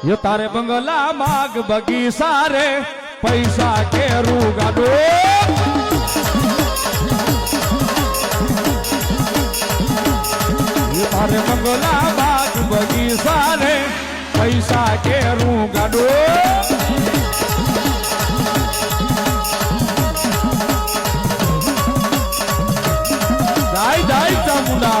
ये तारे बंगला माग बगीचा रे पैसा के रू गाडो ये तारे बंगला माग बगीचा रे पैसा के रू गाडो दाई दाई चामुंडा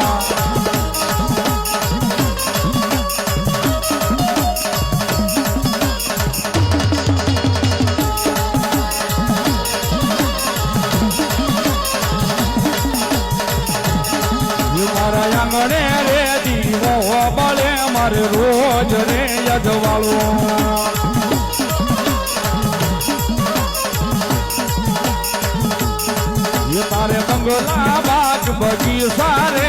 આંગણે રે દીવો બળે મારે રોજ રે યજવાળો ये तारे बंगला बाग बगीचा रे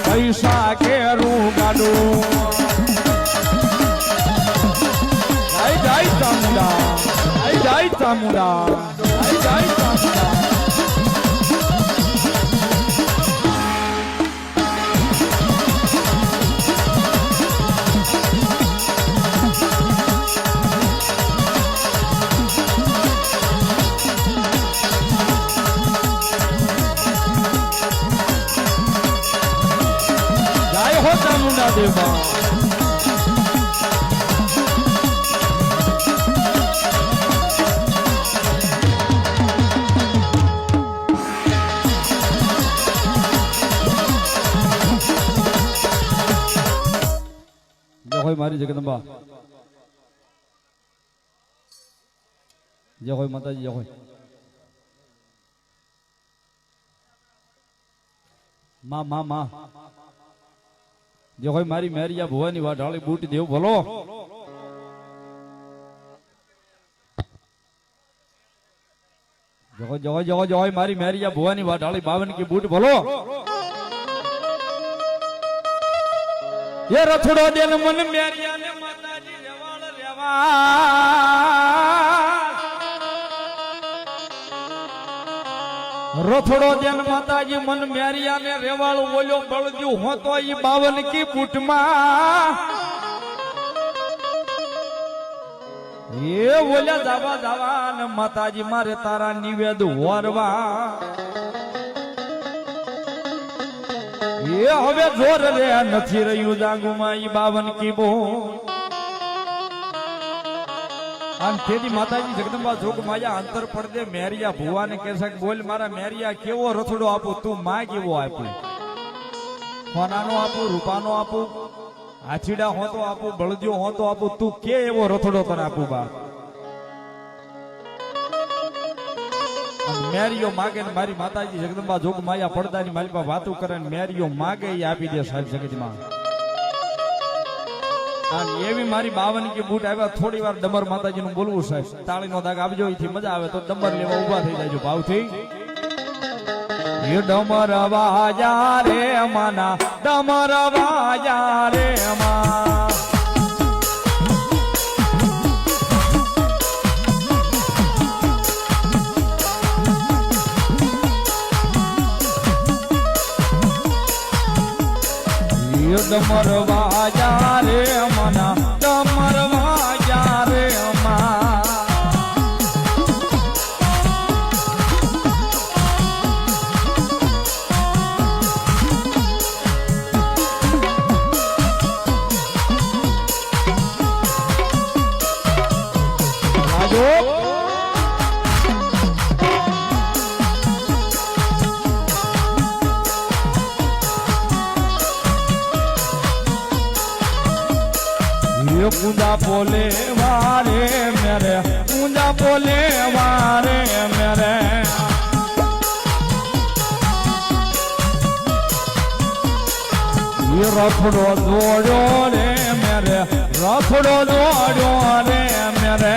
पैसा के रू गाडो जाई जाई चामुंडा जाई जाई चामुंडा जाई जाई चामुंडा चामुंडा देवा जय होय मारी जगदंबा जय होय माताजी जय होय माँ माँ माँ जो मारी मेरिया भुवानी वाढाળી बूट देव बोलो जो जो जो जो मारी मेरिया भुवानी वाढाળી 52 की बूट बोलो ये रथड़ो देन मन मेरिया ने माताजी रेवाल रेवा रथड़ो देन माताजी मन मेरिया ने रेवाल बोलो बळद्यू हो तो ई 52 की बूट मा ये बोल्या जावा जावा ने माताजी मारे तारा निवेद वरवा ये हवे जोर रे नथी रह्यू जागुमा ई 52 की बो तेरी माताजी जगदंबा जोग माया अंतर पड़दे मेरिया भुवा ने कह सक बोल मारा मेरिया केवो रथड़ो आपू तू मां केवो आपू सोनानो आपू रूपानो आपू आछीड़ा हो तो आपू बळदियो हो तो आपू तू के एवो रथड़ो तने आपू बा मेरियो मागे ने मारी माताजी जगदंबा जोग माया પડદાની મારી પા વાતો કરે ને મેરિયો માગે એ આપી દે સાહેબ જગતમાં એવી મારી 52 की बूट આવ્યા થોડી વાર ડમર માતાજી નું બોલવું સાહેબ તાળીનો દાગ આપજો એથી મજા આવે તો ડમર લેવા ઊભા થઈ જાજો ભાવથી ये डमर वाजा रे माना डमर वाजा रे मा डमर वाजा रे मना डमर वाजा रे मा पूजा बोले वारे मेरे पूजा बोले वारे मेरे ये रथड़ो दौड़ो रे मेरे रथड़ो दौड़ो रे मेरे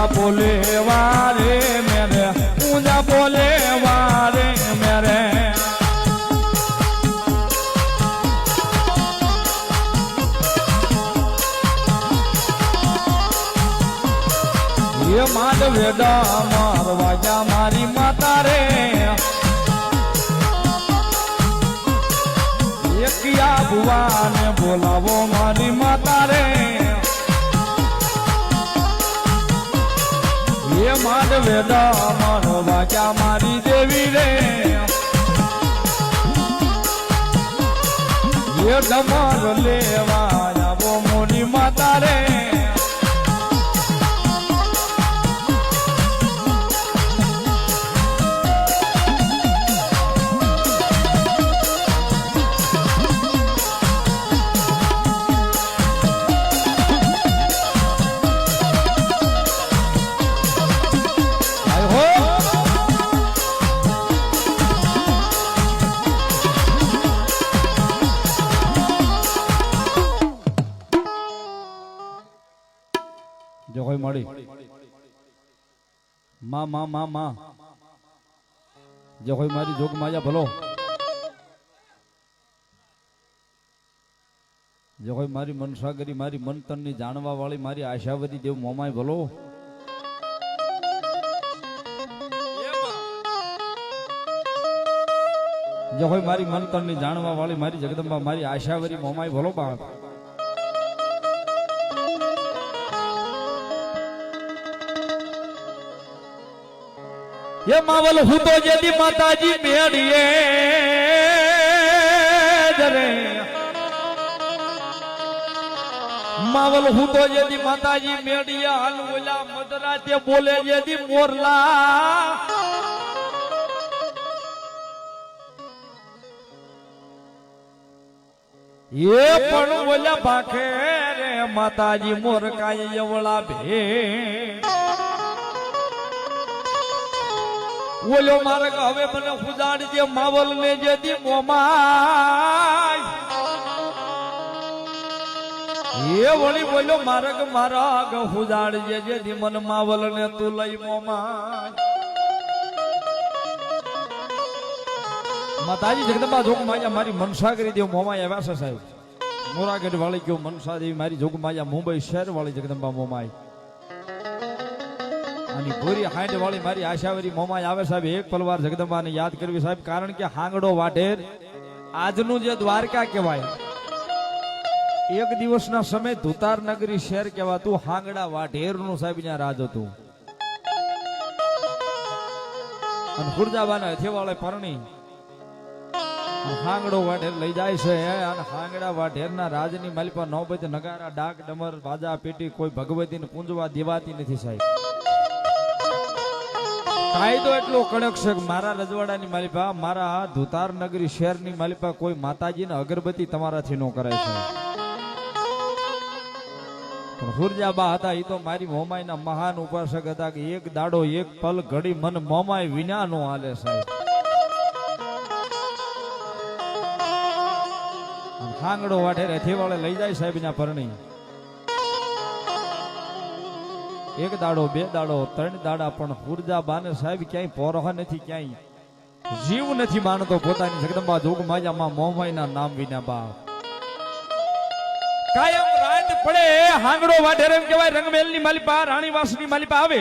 ऊंजा बोले वारे मेरे ऊंजा बोले वारे मेरे ये मांड वेदा मारवाजा मारी माता रे किया बुआ ने बोलावो मारी माता रे ये मांड वेदा मारवाजा मारी देवी रे ये डमर लेवा वो मोरी माता रे जो कोई मड़ी माँ माँ माँ माँ जो कोई मारी जोग माया भलो जो कोई मारी मनसागरी मारी मन तन नी जानवा वाली मारी आशावती देव मोमाय भलो जो कोई मारी मन तन नी जानवा वाली मारी जगदंबा मारी आशावरी मोमाय भलो बाप ये मावल हूँ तो यदि माताजी मेड़िए जरे मावल हूँ तो यदि माताजी मेड़िया हलवला मदरा ते बोले यदि मोरला ये पण बोला भाखे रे माताजी मोर का यवला भे बोलो मारे हवे मने खुदाड़ी दे मावल ने जेदी मोमाय ये वली बोलो मारग मारा ग खुदाड़ी जे जेदी मन मावल ने तू लई मोमाय माताजी जगदंबा जोग माया मारी मनसागरी देव मोमाय आव्या छे साहेब मोरागढ़ वाली क्यों मनसा देवी मारी जोग माया मुंबई शहर वाली जगदंबा मोमाय पूरी हाइट वाली मारी आशावरी मोमाय आवे साहब एक पलवार जगदंबा ने याद करवी साहब कारण के हांगड़ो वाटेर आजनु जे द्वारका कहेवाय एक दिवस ना समय धुतार नगरी शहर कहेवातुं हांगड़ा वाटेर नु साहब न्या राज हतुं अन खुरजाबाना हथेवाळे परणी हांगड़ो वाटेर लई जाय छे अन हांगड़ा वाटेर ना राजनी मालिपा नौबत नगारा डाक डमर बाजा पेटी कोई भगवती ने पूंजवा देवाती नथी साहब कायदो एटलो कड़क छे मारा रजवाड़ा मालिपा मारा धुतार नगरी शहर नी मालिपा कोई माताजी ने अगरबत्ती तमाराथी नो कराय छे पण हुरजाबा हता ई तो मारी मोमाय ना महान उपासक हता के एक दाड़ो एक पल घड़ी मन मोमाय विना नो हाले साहेब हांगड़ो वाटे रेथीवाळे लई जाय साहेब ना परणी एक दाड़ो बे दाड़ो त्रण दाड़ा पण हुरजाबाने साहेब क्यांय पोरहा नथी क्यांय जीव नथी मानतो पोतानी जगदंबा जोग माया मां मोमायना नाम विना बाप कायम रात पड़े हांगड़ो वाढेर एम कहेवाय रंगमेलनी मालिपा राणीवासनी मालिपा आवे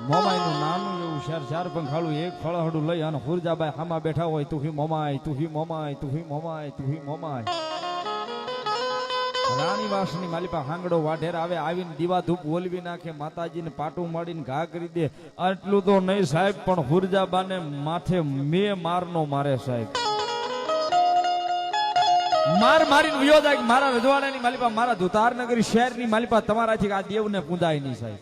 मोमायनु नानु एवुं चार चार पंखाळું एक ફળહડું લઈ અને હુરજાબાઈ હામા બેઠા હોય તુહી મોમાય તુહી મોમાય તુહી મોમાય તુહી મોમાય રાણીવાસની માલિપા હાંગડો વાઢેર આવે આવીને દીવા ધૂપ ઓલવી નાખે માતાજીને પાટું માડીને ઘા કરી દે આટલું તો નહીં સાહેબ પણ હુરજાબાને માથે મે મારનો મારે સાહેબ માર મારીને વિયો જાય મારા રજવાડાની માલિપા મારા ધુતારનગરી શહેરની માલિપા તમારાથી આ દેવને પૂજાય નહીં સાહેબ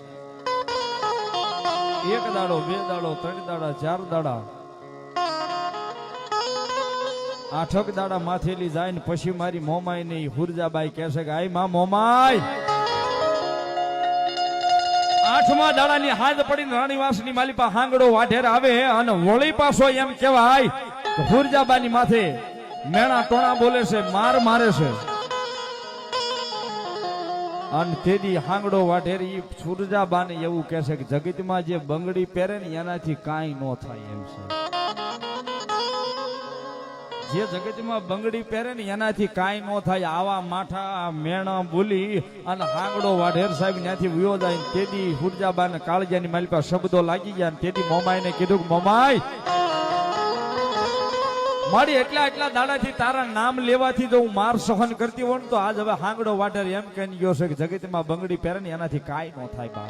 एक दाड़ो बे दाड़ो त्रण दाड़ा चार दाड़ा आठक दाड़ा माथेली जायने पछी मारी मोमाय ने हुरजाबाई कहे के आई मां मोमाय आठमा दाड़ा नी हाथ पड़ी राणीवास नी मालिपा हांगड़ो वाढेर आवे अने वળી पाछो एम कहेवाय हुरजाबाई माथे मेणा टोणा बोले से मार मारे से અને તેદી હાંગડો વાઢેર ઈ સુરજાબાને એવું કહેશે કે જગતમાં જે બંગડી પહેરે ને એનાથી કાંઈ ન થાય એમ છે. જે જગતમાં બંગડી પહેરે ને એનાથી કાંઈ ન થાય. આવા માઠા મેણા બોલી અને હાંગડો વાઢેર સાહેબ ત્યાંથી વયો જાય. તેદી સુરજાબાને કાળજાની મારી પાસે શબ્દો લાગી ગયા. તેદી મોમાઈને કીધું કે મોમાઈ મારી એટલા દાડાથી તારા નામ લેવાથી જો હું માર સહન કરતી હોઉં તો આજ હવે હાંગડો વાઢેર એમ કહી ગયો છે કે જગતમાં બંગડી પહેરે ને એનાથી કાંઈ ન થાય બા.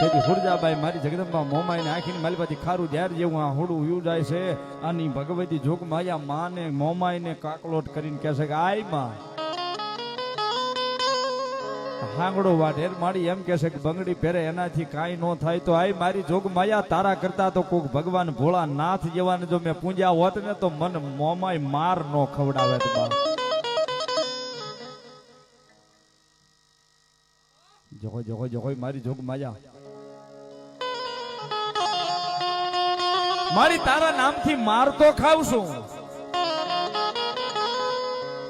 તેથી હુરજાબાઈ મારી જગદંબા મોમાઈને આખીને મારી પાછી ખારું ધ્યાર જેવું આ હોડું યુ જાય છે. અને ભગવતી જોગ માયા માને મોમાઈને કાકલોટ કરીને કહે છે કે આય માં હાંગડો વાઢેર મારી એમ કે છે કે બંગડી પહેરે એનાથી કાંઈ ન થાય તો આય મારી જોગ માયા તારા કરતા તો કોક ભગવાન ભોળા નાથ જેવાને જો મેં પૂંજ્યા હોત ને તો મન મોમાય માર નો ખવડાવે તો બા. જોગો જોગો જોગો મારી જોગ માયા મારી તારા નામથી માર તો ખાવશું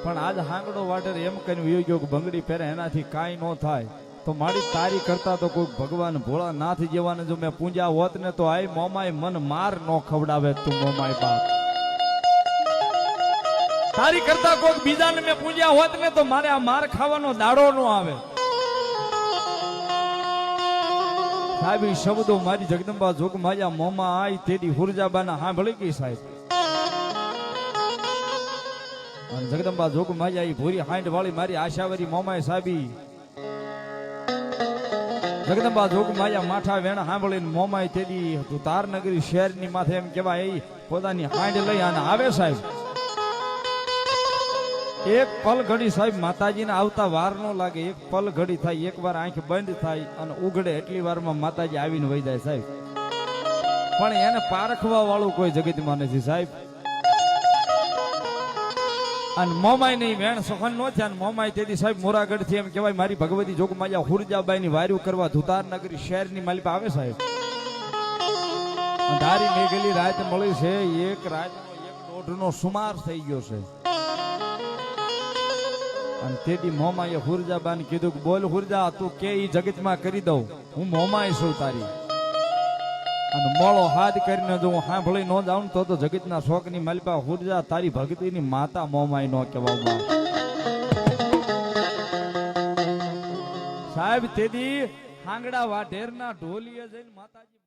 પણ આજ હાંગડો વાઢેર એમ કહીને વયો ગયો કે બંગડી પહેરે એનાથી કાંઈ ન થાય તો મારી તારી કરતા તો કોઈ ભગવાન ભોળા નાથ જેવાને જો મેં પૂંજા હોત ને તો આય મોમાય મન માર નો ખવડાવે તું મોમાય બાપ. તારી કરતા કોઈ બીજાને મેં પૂંજા હોત ને તો મારે આ માર ખાવાનો દાડો નો આવે. સાહેબ ઈ શબ્દો મારી જગદંબા જોગ માયા મોમાં આઈ તેડી હુરજાબાના સાંભળી ગઈ સાહેબ. અને જગદંબા જોગ માયા ઈ ભૂરી હાંડ વાળી મારી આશાવરી મોમાય સાહેબી જગદંબા જોગ માયા માઠા વેણા સાંભળીને મોમાય તેડી તારનગરી શહેરની માથે એમ કેવાય એ પોતાની હાંડ લઈ અને આવે સાહેબ. એક પલ ઘડી સાહેબ માતાજીને આવતા વાર નો લાગે. એક પલ ઘડી થાય, એક વાર આંખ બંધ થાય અને ઉઘડે એટલી વારમાં માતાજી આવીને વહી જાય સાહેબ. પણ એને પારખવા વાળું કોઈ જગતમાં નથી સાહેબ. અને મોમાઈ નહીં વેણ સહન નો થયા. મોમાઈ તેથી સાહેબ મોરાગઢ થી એમ કેવાય મારી ભગવતી જોગમાયા હુરજાબાઈ ની વાર્યું કરવા ધુતારનગરી શહેર ની માલિક આવે સાહેબ. ધારી મેઘેલી રાત મળી છે. એક રાત નો સુમાર થઈ ગયો છે. અને તેથી મોમાએ હુરજાબાને કીધું કે બોલ હુરજા તું કે ઈ જગતમાં કરી દઉં, હું મોમાય છું તારી. અને મોળો હાથ કરીને જો હું સાંભળી ન જાઉં તો જગતના શોકની માલિપા હુરજા તારી ભક્તિની માતા મોમાય નો કહેવામાં સાહેબ. તેથી હાંગડા વાઢેરના ઢોલીએ જઈને માતાજી